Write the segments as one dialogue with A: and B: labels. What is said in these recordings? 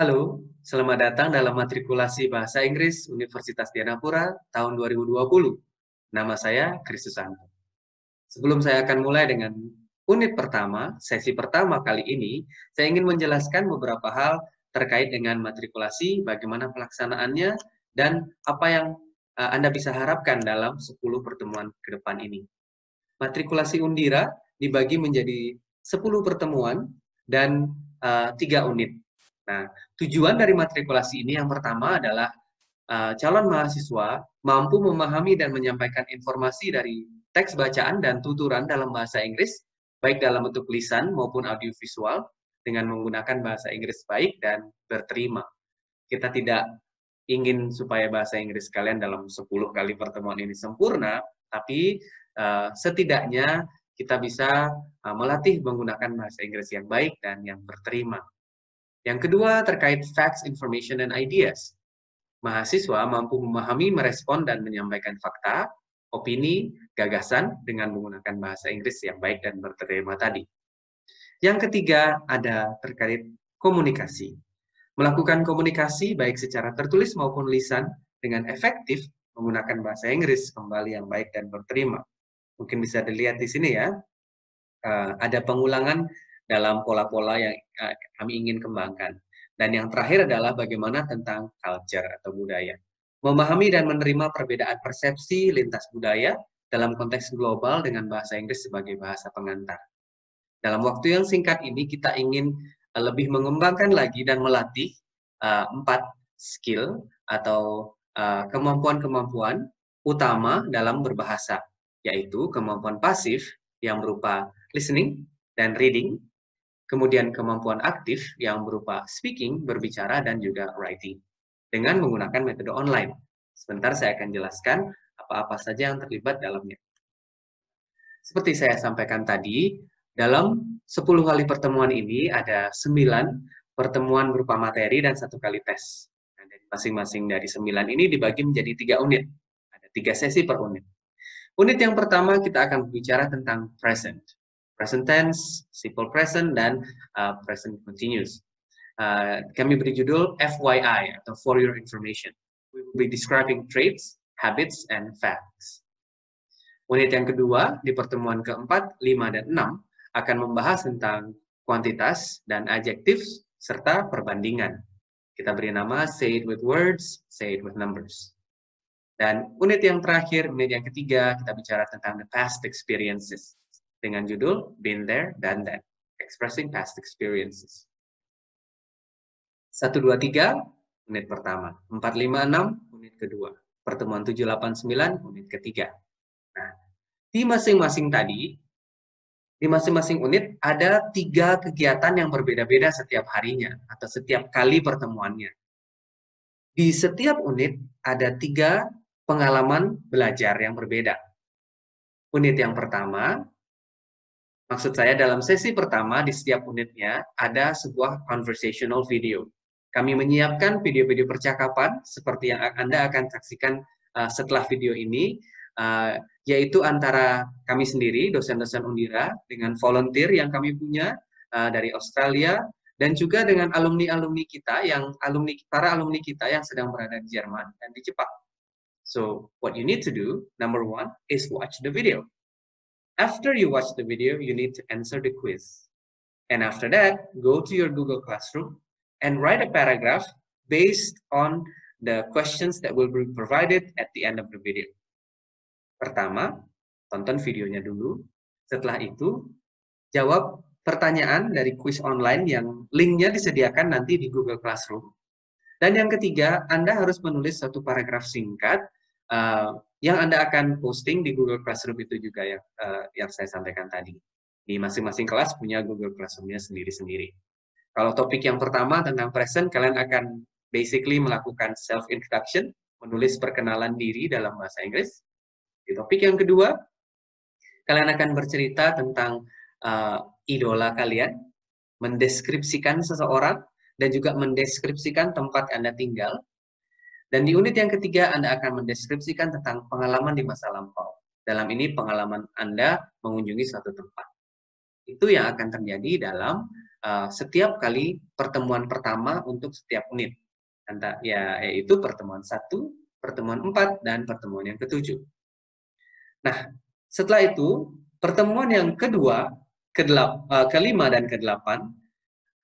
A: Halo, selamat datang dalam matrikulasi Bahasa Inggris Universitas Dianapura tahun 2020. Nama saya Kristusanto. Sebelum saya akan mulai dengan unit pertama, sesi pertama kali ini, saya ingin menjelaskan beberapa hal terkait dengan matrikulasi, bagaimana pelaksanaannya, dan apa yang Anda bisa harapkan dalam 10 pertemuan ke depan ini. Matrikulasi Undira dibagi menjadi 10 pertemuan dan 3 unit. Nah, tujuan dari matrikulasi ini yang pertama adalah calon mahasiswa mampu memahami dan menyampaikan informasi dari teks bacaan dan tuturan dalam bahasa Inggris, baik dalam bentuk lisan maupun audiovisual, dengan menggunakan bahasa Inggris baik dan berterima. Kita tidak ingin supaya bahasa Inggris kalian dalam 10 kali pertemuan ini sempurna, tapi setidaknya kita bisa melatih menggunakan bahasa Inggris yang baik dan yang berterima. Yang kedua, terkait facts, information, and ideas. Mahasiswa mampu memahami, merespon, dan menyampaikan fakta, opini, gagasan dengan menggunakan bahasa Inggris yang baik dan berterima tadi. Yang ketiga, ada terkait komunikasi. Melakukan komunikasi baik secara tertulis maupun lisan dengan efektif menggunakan bahasa Inggris kembali yang baik dan berterima. Mungkin bisa dilihat di sini ya, ada pengulangan dalam pola-pola yang kami ingin kembangkan. Dan yang terakhir adalah bagaimana tentang culture atau budaya. Memahami dan menerima perbedaan persepsi lintas budaya dalam konteks global dengan bahasa Inggris sebagai bahasa pengantar. Dalam waktu yang singkat ini kita ingin lebih mengembangkan lagi dan melatih 4 skill atau kemampuan-kemampuan utama dalam berbahasa, yaitu kemampuan pasif yang berupa listening dan reading, kemudian kemampuan aktif yang berupa speaking, berbicara, dan juga writing, dengan menggunakan metode online. Sebentar saya akan jelaskan apa-apa saja yang terlibat dalamnya. Seperti saya sampaikan tadi, dalam 10 kali pertemuan ini ada 9 pertemuan berupa materi dan 1 kali tes. Nah, masing-masing dari 9 ini dibagi menjadi 3 unit. Ada 3 sesi per unit. Unit yang pertama kita akan bicara tentang present. Present tense, simple present, dan present continuous. Kami beri judul FYI atau For Your Information. We will be describing traits, habits, and facts. Unit yang kedua di pertemuan keempat, 5, dan 6 akan membahas tentang kuantitas dan adjektif serta perbandingan. Kita beri nama Say It With Words, Say It With Numbers. Dan unit yang terakhir, unit yang ketiga, kita bicara tentang the past experiences dengan judul Been There, Done That, Expressing Past Experiences. 1, 2, 3, unit pertama. 4, 5, 6, unit kedua. Pertemuan 7, 8, 9, unit ketiga. Nah, di masing-masing unit ada 3 kegiatan yang berbeda-beda setiap harinya atau setiap kali pertemuannya. Di setiap unit ada 3 pengalaman belajar yang berbeda. Unit yang pertama, maksud saya dalam sesi pertama di setiap unitnya ada sebuah conversational video. Kami menyiapkan video-video percakapan seperti yang Anda akan saksikan setelah video ini, yaitu antara kami sendiri, dosen-dosen Undira, dengan volunteer yang kami punya dari Australia, dan juga dengan alumni-alumni kita, para alumni kita yang sedang berada di Jerman dan di Jepang. So, what you need to do, number 1, is watch the video. After you watch the video, you need to answer the quiz. And after that, go to your Google Classroom and write a paragraph based on the questions that will be provided at the end of the video. Pertama, tonton videonya dulu. Setelah itu, jawab pertanyaan dari quiz online yang linknya disediakan nanti di Google Classroom. Dan yang ketiga, Anda harus menulis satu paragraf singkat yang Anda akan posting di Google Classroom itu juga yang saya sampaikan tadi. Di masing-masing kelas punya Google Classroom-nya sendiri-sendiri. Kalau topik yang pertama tentang present, kalian akan basically melakukan self-introduction, menulis perkenalan diri dalam bahasa Inggris. Di topik yang kedua, kalian akan bercerita tentang idola kalian, mendeskripsikan seseorang, dan juga mendeskripsikan tempat Anda tinggal. Dan di unit yang ketiga, Anda akan mendeskripsikan tentang pengalaman di masa lampau. Dalam ini, pengalaman Anda mengunjungi suatu tempat. Itu yang akan terjadi dalam setiap kali pertemuan pertama untuk setiap unit. Yaitu pertemuan 1, pertemuan 4, dan pertemuan yang ke-7. Nah, setelah itu, pertemuan yang kedua, kelima, dan ke-8,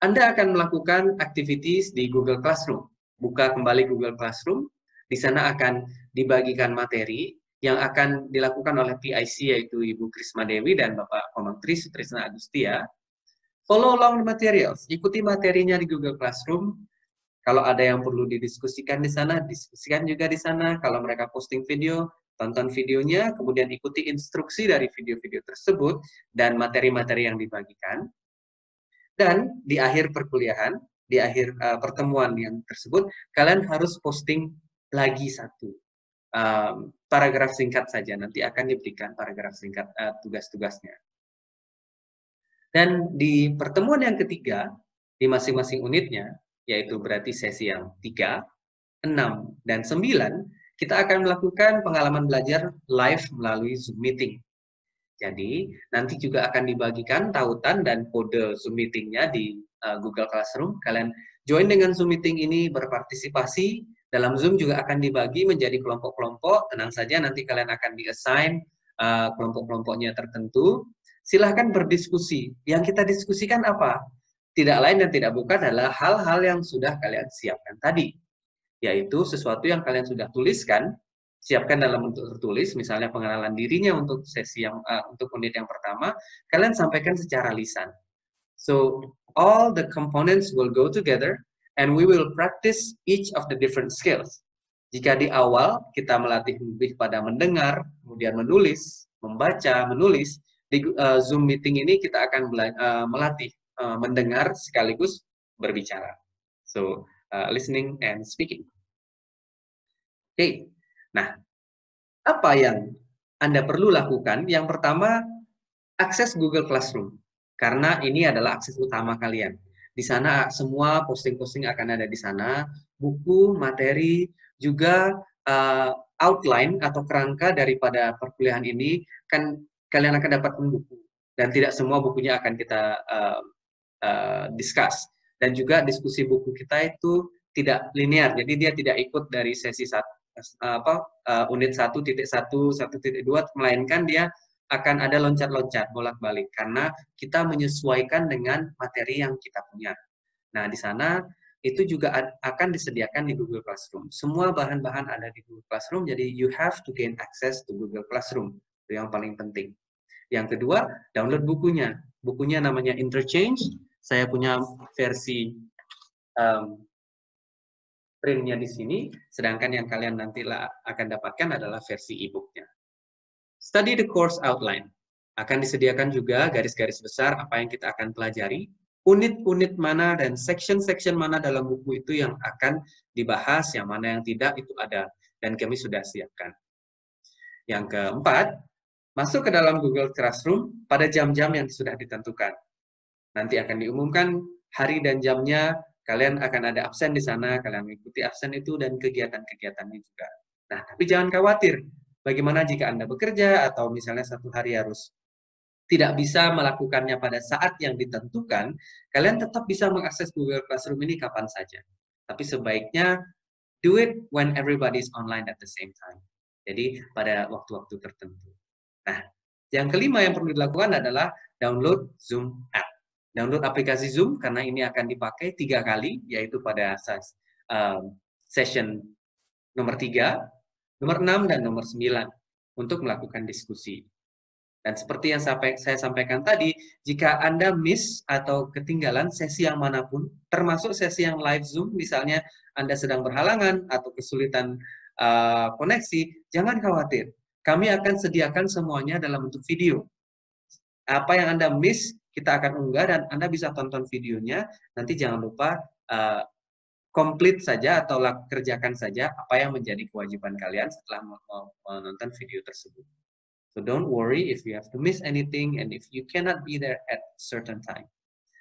A: Anda akan melakukan activities di Google Classroom. Buka kembali Google Classroom, di sana akan dibagikan materi yang akan dilakukan oleh PIC, yaitu Ibu Krisma Dewi dan Bapak Komang Sutrisna Agustia. Follow along the materials, ikuti materinya di Google Classroom. Kalau ada yang perlu didiskusikan di sana, diskusikan juga di sana. Kalau mereka posting video, tonton videonya, kemudian ikuti instruksi dari video-video tersebut dan materi-materi yang dibagikan. Dan di akhir perkuliahan, di akhir pertemuan yang tersebut, kalian harus posting lagi satu paragraf singkat saja. Nanti akan diberikan paragraf singkat tugas-tugasnya. Dan di pertemuan yang ketiga, di masing-masing unitnya, yaitu berarti sesi yang 3, 6, dan 9, kita akan melakukan pengalaman belajar live melalui Zoom Meeting. Jadi, nanti juga akan dibagikan tautan dan kode Zoom Meeting-nya di Google Classroom. Kalian join dengan Zoom Meeting ini, berpartisipasi. Dalam Zoom juga akan dibagi menjadi kelompok-kelompok. Tenang saja, nanti kalian akan di-assign kelompok-kelompoknya tertentu. Silahkan berdiskusi. Yang kita diskusikan apa? Tidak lain dan tidak bukan adalah hal-hal yang sudah kalian siapkan tadi. Yaitu sesuatu yang kalian sudah tuliskan, siapkan dalam bentuk tertulis, misalnya pengenalan dirinya untuk sesi yang untuk unit yang pertama, kalian sampaikan secara lisan. So all the components will go together and we will practice each of the different skills. Jika di awal kita melatih lebih pada mendengar, kemudian menulis, membaca, menulis, di Zoom Meeting ini kita akan melatih mendengar sekaligus berbicara. So listening and speaking. Oke. Nah, apa yang Anda perlu lakukan? Yang pertama, akses Google Classroom. Karena ini adalah akses utama kalian. Di sana semua posting-posting akan ada di sana. Buku, materi, juga outline atau kerangka daripada perkuliahan ini, kan kalian akan dapatkan buku. Dan tidak semua bukunya akan kita discuss. Dan juga diskusi buku kita itu tidak linear. Jadi dia tidak ikut dari sesi unit 1.1, 1.2, melainkan dia akan ada loncat-loncat bolak-balik karena kita menyesuaikan dengan materi yang kita punya. Nah, di sana itu juga akan disediakan di Google Classroom. Semua bahan-bahan ada di Google Classroom, jadi you have to gain access to Google Classroom. Itu yang paling penting. Yang kedua, download bukunya. Bukunya namanya Interchange. Saya punya versi printnya di sini, sedangkan yang kalian nanti akan dapatkan adalah versi e-booknya. Study the course outline. Akan disediakan juga garis-garis besar apa yang kita akan pelajari, unit-unit mana dan section-section mana dalam buku itu yang akan dibahas, yang mana yang tidak, itu ada. Dan kami sudah siapkan. Yang keempat, masuk ke dalam Google Classroom pada jam-jam yang sudah ditentukan. Nanti akan diumumkan hari dan jamnya, kalian akan ada absen di sana, kalian mengikuti absen itu dan kegiatan-kegiatannya juga. Nah, tapi jangan khawatir. Bagaimana jika Anda bekerja atau misalnya satu hari harus tidak bisa melakukannya pada saat yang ditentukan, kalian tetap bisa mengakses Google Classroom ini kapan saja. Tapi sebaiknya do it when everybody is online at the same time. Jadi pada waktu-waktu tertentu. Nah, yang kelima yang perlu dilakukan adalah download Zoom app. Download aplikasi Zoom karena ini akan dipakai 3 kali, yaitu pada session nomor 3, nomor 6, dan nomor 9 untuk melakukan diskusi. Dan seperti yang saya sampaikan tadi, jika Anda miss atau ketinggalan sesi yang manapun, termasuk sesi yang live Zoom, misalnya Anda sedang berhalangan atau kesulitan koneksi, jangan khawatir. Kami akan sediakan semuanya dalam bentuk video. Apa yang Anda miss, kita akan unggah dan Anda bisa tonton videonya. Nanti jangan lupa complete saja atau kerjakan saja apa yang menjadi kewajiban kalian setelah menonton video tersebut. So don't worry if you have to miss anything and if you cannot be there at certain time.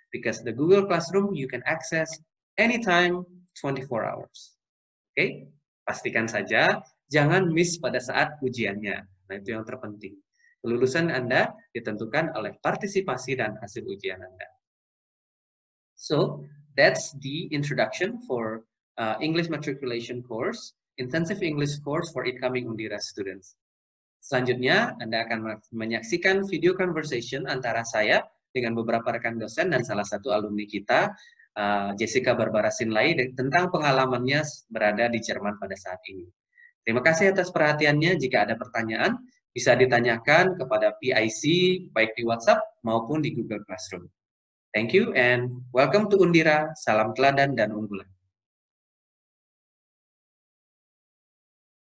A: Because the Google Classroom you can access anytime 24 hours. Oke? Pastikan saja jangan miss pada saat ujiannya. Nah, itu yang terpenting. Kelulusan Anda ditentukan oleh partisipasi dan hasil ujian Anda. So that's the introduction for English matriculation course, intensive English course for incoming Undira students. Selanjutnya, Anda akan menyaksikan video conversation antara saya dengan beberapa rekan dosen dan salah satu alumni kita, Jessica Barbara Sinlai, tentang pengalamannya berada di Jerman pada saat ini. Terima kasih atas perhatiannya. Jika ada pertanyaan, bisa ditanyakan kepada PIC, baik di WhatsApp maupun di Google Classroom. Thank you and welcome to Undira. Salam teladan dan unggulan.